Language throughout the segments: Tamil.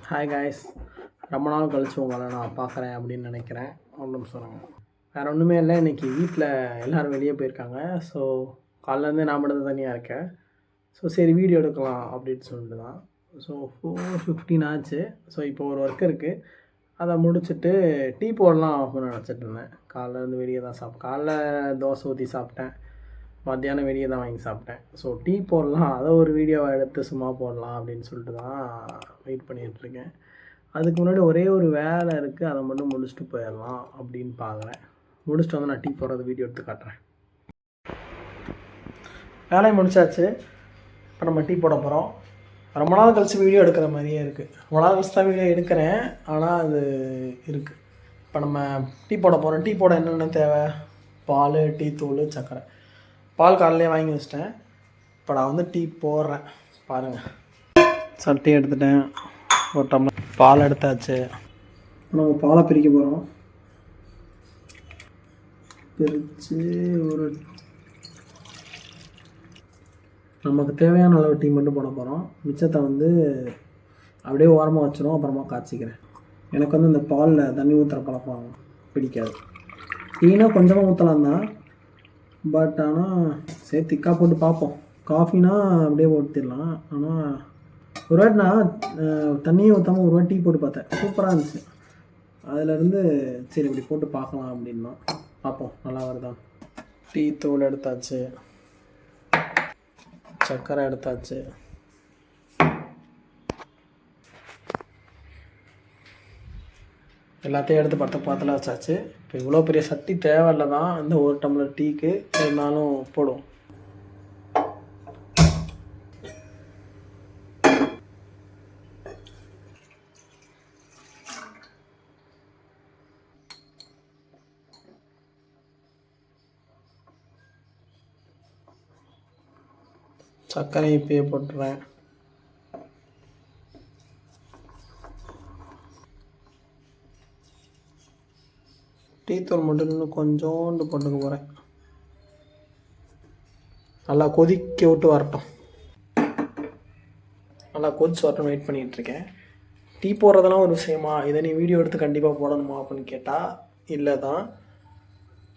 ஹாய் காய்ஸ், ரொம்ப நாள் கழிச்சு உங்களை நான் பார்க்குறேன் அப்படின்னு நினைக்கிறேன். ஒன்றும் சொல்லுங்கள், வேறு ஒன்றுமே இல்லை. இன்றைக்கி வீட்டில் எல்லோரும் வெளியே போயிருக்காங்க. ஸோ காலையிலேருந்து நான் மட்டும் தனியாக இருக்கேன். ஸோ சரி வீடியோ எடுக்கலாம் அப்படின்னு சொல்லிட்டு தான். ஸோ 4:15 ஆச்சு. ஸோ இப்போ ஒரு ஒர்க் இருக்குது, அதை முடிச்சுட்டு டீ போடலாம் அப்படின்னு நினச்சிட்டு இருந்தேன். காலையிலேருந்து வெளியே தான் காலைல தோசை ஊற்றி சாப்பிட்டேன், மத்தியானம் வெளியே தான் வாங்கி சாப்பிட்டேன். ஸோ டீ போடலாம், அதை ஒரு வீடியோவை எடுத்து சும்மா போடலாம் அப்படின்னு சொல்லிட்டு தான் வெயிட் பண்ணிகிட்ருக்கேன். அதுக்கு முன்னாடி ஒரே ஒரு வேலை இருக்குது, அதை மட்டும் முடிச்சுட்டு போயிடலாம் அப்படின்னு பார்க்குறேன். முடிச்சுட்டு வந்து நான் டீ போடுறது வீடியோ எடுத்து காட்டுறேன். வேலையை முடிச்சாச்சு. இப்போ நம்ம டீ போட போகிறோம். ரொம்ப நாள் கழிச்சு வீடியோ எடுக்கிற மாதிரியே இருக்குது. ரொம்ப நாள் கழிச்சு தான் வீடியோ எடுக்கிறேன், ஆனால் அது இருக்குது. இப்போ நம்ம டீ போட போகிறோம். டீ போட என்னென்ன தேவை? பால், டீ தூள், சர்க்கரை. பால் காலையிலே வாங்கி வச்சிட்டேன். இப்போ நான் வந்து டீ போடுறேன் பாருங்கள். சட்டி எடுத்துட்டேன், ஒரு டம்ளர் பால் எடுத்தாச்சு. நம்ம பாலை பிரிக்க போகிறோம். பிரித்து ஒரு நமக்கு தேவையான அளவு டீ மட்டும் போட போகிறோம். மிச்சத்தை வந்து அப்படியே ஓரமாக வச்சிடும், அப்புறமா காய்ச்சிக்கிறேன். எனக்கு வந்து இந்த பாலில் தண்ணி ஊற்றுற பழக்கம் பிடிக்காது. டீனா கொஞ்சமாக ஊற்றலாம் தான், பட் ஆனால் சரி திக்காக போட்டு பார்ப்போம். காஃபினா அப்படியே ஊற்றிடலாம். ஆனால் ஒரு வாட்டி நான் தண்ணியை ஊற்றாமல் ஒரு வாட்டி டீ போட்டு பார்த்தேன், சூப்பராக இருந்துச்சு. அதிலேருந்து சரி இப்படி போட்டு பார்க்கலாம் அப்படின்னா பார்ப்போம் நல்லா வருதான். டீ தூள் எடுத்தாச்சு, சர்க்கரை எடுத்தாச்சு, எல்லாத்தையும் எடுத்து பத்தில் வச்சாச்சு. இப்போ இவ்வளோ பெரிய சட்டி தேவையில்லை தான் இந்த ஒரு டம்ளர் டீக்கு, இருந்தாலும் போடும். சர்க்கரை இப்பயே போட்டுறேன். டீ தூள் மட்டும் இன்னும் கொஞ்சோண்டு போட்டுக்க போகிறேன். நல்லா கொதிக்க விட்டு வரட்டும். நல்லா கொதிச்சு வரட்டும் வெயிட் பண்ணிகிட்ருக்கேன். டீ போடுறதெல்லாம் ஒரு விஷயமா, இதை நீ வீடியோ எடுத்து கண்டிப்பாக போடணுமா அப்படின்னு கேட்டால் இல்லை தான்.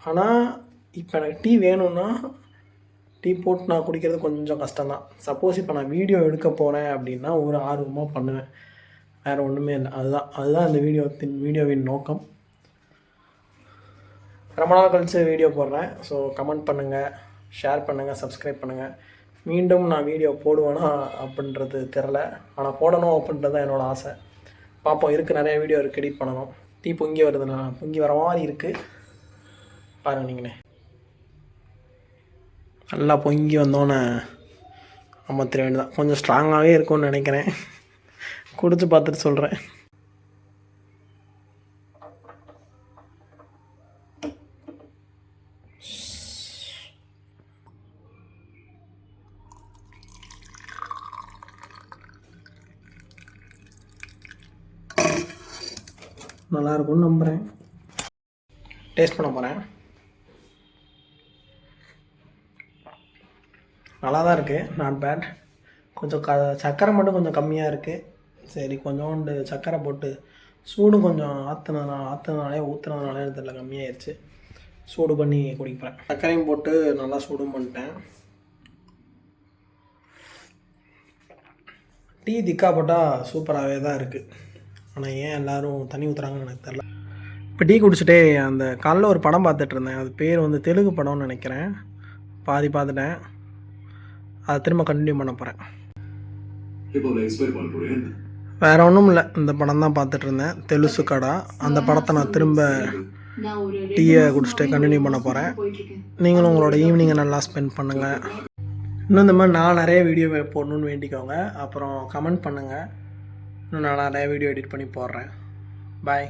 ஆனால் இப்போ எனக்கு டீ வேணும்னா டீ போட்டு நான் குடிக்கிறது கொஞ்சம் கஷ்டம்தான். சப்போஸ் இப்போ நான் வீடியோ எடுக்க போகிறேன் அப்படின்னா ஒரு ஆர்வமாக பண்ணுவேன், வேறு ஒன்றுமே இல்லை. அதுதான் இந்த வீடியோவின் நோக்கம். ரொம்ப நாள் கழிச்சு வீடியோ போடுறேன். ஸோ கமெண்ட் பண்ணுங்கள், ஷேர் பண்ணுங்கள், சப்ஸ்கிரைப் பண்ணுங்கள். மீண்டும் நான் வீடியோ போடுவேனா அப்படின்றது தெரில, ஆனால் போடணும் அப்படின்றது தான் என்னோடய ஆசை. பார்ப்போம். இருக்குது, நிறைய வீடியோ இருக்குது எடிட் பண்ணணும். டீ பொங்கி வருதுண்ணா, பொங்கி வர மாதிரி இருக்குது பாருங்கள் நீங்களே. நல்லா பொங்கி வந்தோன்னே அமர்த்திர வேண்டியதான். கொஞ்சம் ஸ்ட்ராங்காகவே இருக்கும்னு நினைக்கிறேன், குடிச்சு பார்த்துட்டு சொல்கிறேன். நல்லா இருக்கும்னு நம்புகிறேன். டேஸ்ட் பண்ண போகிறேன். நல்லா தான் இருக்குது, நாட் பேட். கொஞ்சம் சர்க்கரை மட்டும் கொஞ்சம் கம்மியாக இருக்குது. சரி கொஞ்சோண்டு சர்க்கரை போட்டு சூடு கொஞ்சம் ஊற்றுனதுனாலே தெரியல, கம்மியாகிடுச்சு. சூடு பண்ணி குடிப்பேன். சர்க்கரையும் போட்டு நல்லா சூடும் பண்ணிட்டேன். டீ திக்காக போட்டால் சூப்பராகவே தான் இருக்குது. ஆனால் ஏன் எல்லோரும் தண்ணி ஊற்றுறாங்கன்னு எனக்கு தெரில. இப்போ டீ குடிச்சிட்டே அந்த காலைல ஒரு படம் பார்த்துட்ருந்தேன். அது பேர் வந்து தெலுங்கு படம்னு நினைக்கிறேன். பாதி பார்த்துட்டேன், அதை திரும்ப கண்டினியூ பண்ண போகிறேன். வேறு ஒன்றும் இல்லை, இந்த படம் தான் பார்த்துட்ருந்தேன், தெலுசு கடா. அந்த படத்தை நான் திரும்ப டீயை குடிச்சிட்டு கண்டினியூ பண்ண போகிறேன். நீங்களும் உங்களோட ஈவினிங்கை நல்லா ஸ்பெண்ட் பண்ணுங்கள். இன்னும் இந்த மாதிரி நான் நிறைய வீடியோ போடணுன்னு வேண்டிக்கோங்க. அப்புறம் கமெண்ட் பண்ணுங்கள், இன்னும் நான் நிறைய வீடியோ எடிட் பண்ணி போடுறேன். பாய்.